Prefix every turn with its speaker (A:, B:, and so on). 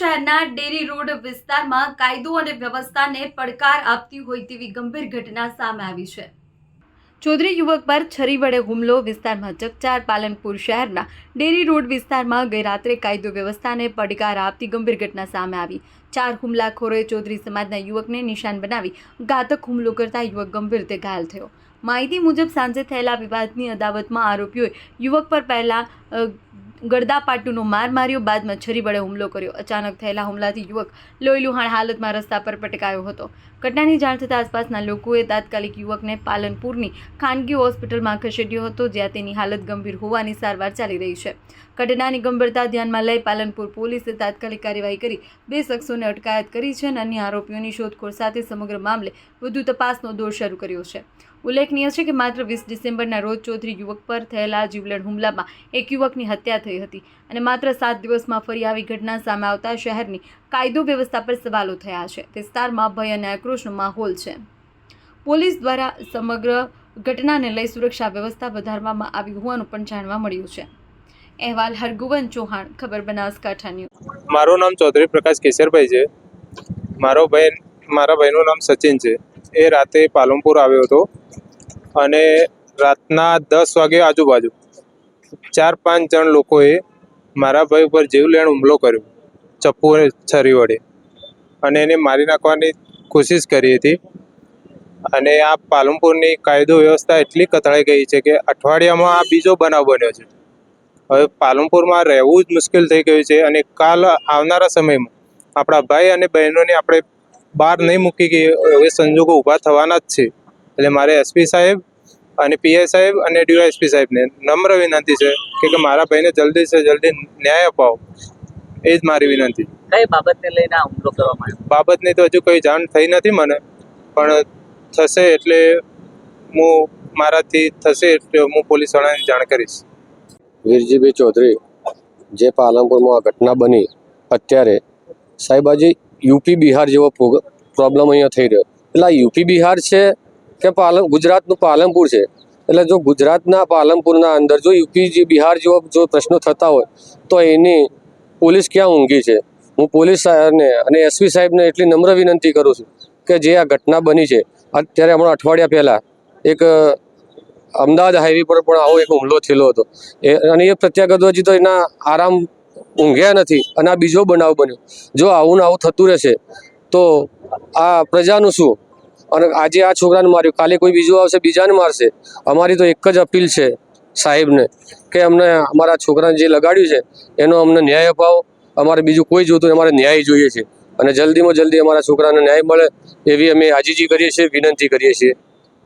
A: શહેરના dairy road વિસ્તારમાં કાયદો અને વ્યવસ્થાને પડકાર આપતી હોય તેવી ગંભીર ઘટના સામે આવી છે। ચૌધરી યુવક પર છરી વડે હુમલો વિસ્તારમાં ચકચાર। પાલનપુર શહેરના ડેરી રોડ વિસ્તારમાં ગઈ રાત્રે કાયદો વ્યવસ્થાને પડકાર આપતી ગંભીર ઘટના સામે આવી। 4 હુમલાખોરોએ ચૌધરી સમાજના યુવકને નિશાન બનાવી ઘાતક હુમલો કરતા યુવક ગંભીર રીતે ઘાયલ થયો। માહિતી મુજબ સાંજે થયેલા વિવાદની અદાવતમાં આરોપીઓએ યુવક પર પહેલા ગળદાપાટુનો માર માર્યો, બાદમાં છરી વડે હુમલો કર્યો। અચાનક થયેલા હુમલાથી યુવક લોહીલુહાણ હાલતમાં રસ્તા પર પટકાયો હતો। ઘટનાની જાણ થતાં આસપાસના લોકોએ તાત્કાલિક યુવકને પાલનપુરની ખાનગી હોસ્પિટલમાં ખસેડ્યો હતો, જ્યાં તેની હાલત ગંભીર હોવાની સારવાર ચાલી રહી છે। ઘટનાની ગંભીરતા ધ્યાનમાં લઈ પાલનપુર પોલીસે તાત્કાલિક કાર્યવાહી કરી 2 શખ્સોને અટકાયત કરી છે અને અન્ય આરોપીઓની શોધખોળ સાથે સમગ્ર મામલે વધુ તપાસનો દોર શરૂ કર્યો છે। ઉલ્લેખનીય છે કે માત્ર 20 ડિસેમ્બરના રોજ ચૌધરી યુવક પર થયેલા જીવલેણ હુમલામાં એક યુવકની હત્યા થઈ હતી અને માત્ર 7 દિવસમાં ફરી આવી ઘટના સામે આવતા શહેરની કાયદો વ્યવસ્થા પર સવાલો થયા છે। વિસ્તારમાં ભય અને આક્રોશનો માહોલ છે। પોલીસ દ્વારા સમગ્ર ઘટનાને લઈ સુરક્ષા વ્યવસ્થા વધારવામાં આવી હોવાનું પણ જાણવા મળ્યું છે। અહેવાલ હરગોવન ચૌહાણ, ખબર બનાસકાંઠા ન્યૂઝ।
B: મારું નામ ચૌધરી પ્રકાશ કેસરભાઈ છે। મારા ભાઈનું નામ સચિન છે। એ રાતે પાલનપુર આવ્યો હતો અને રાતના 10 વાગે આજુબાજુ 4-5 જણ લોકોએ મારા ભાઈ ઉપર જીવલેણ હુમલો કર્યો ચપ્પુ અને છરી વડે અને એને મારી નાખવાની કોશિશ કરી હતી। અને આ પાલનપુરની કાયદો વ્યવસ્થા એટલી કથળાઈ ગઈ છે કે અઠવાડિયામાં આ બીજો બનાવ બન્યો છે। હવે પાલનપુરમાં રહેવું જ મુશ્કેલ થઈ ગયું છે અને કાલ આવનારા સમયમાં આપણા ભાઈ અને બહેનોને આપણે બહાર નહીં મૂકી કે હવે સંજોગો ઊભા થવાના જ છે। એટલે મારે એસપી સાહેબ અને પીઆઈ સાહેબ અને ડીવાયએસપી સાહેબને નમ્ર વિનંતી છે કે મારા ભાઈને જલ્દી સે જલ્દી ન્યાય અપાવો, એ જ મારી વિનંતી।
C: કઈ બાબતને લઈને આ હુમલો કરવામાં આવ્યો?
B: બાબતની તો હજુ કોઈ જાણ થઈ નથી મને, પણ થશે એટલે મારાથી થશે એટલે હું પોલીસ વાળાને જાણ કરીશ।
D: વીરજીભાઈ ચૌધરી, જે પાલનપુરમાં આ ઘટના બની, અત્યારે સાહેબ આજે યુપી બિહાર જેવો પ્રોબ્લેમ અહીંયા થઈ રહ્યો। એટલે આ યુપી બિહાર છે કે ગુજરાતનું પાલનપુર છે? એટલે જો ગુજરાતના પાલનપુરના અંદર જો યુપી બિહાર જેવો જો પ્રશ્નો થતા હોય તો એની પોલીસ ક્યાં ઊંઘી છે? હું પોલીસ સાહેબને અને એસપી સાહેબને એટલી નમ્ર વિનંતી કરું છું કે જે આ ઘટના બની છે, અત્યારે હમણાં અઠવાડિયા પહેલાં એક અમદાવાદ હાઈવે પર પણ આવો એક હુમલો થયેલો હતો અને એ પ્રત્યાઘાતો હજી તો એના આરામ ઊંઘ્યા નથી અને આ બીજો બનાવ બન્યો। જો આવું ને આવું થતું રહેશે તો આ પ્રજાનું શું? અને આજે આ છોકરાને માર્યું, કાલે કોઈ બીજું આવશે બીજાને મારશે। અમારી તો એક જ અપીલ છે સાહેબને કે અમને અમારા છોકરાને જે લગાડ્યું છે એનો અમને ન્યાય અપાવો। અમારે બીજું કોઈ જોતું, અમારે ન્યાય જોઈએ છે અને જલ્દીમાં જલ્દી અમારા છોકરાને ન્યાય મળે એવી અમે આજીજી કરીએ છીએ, વિનંતી કરીએ છીએ।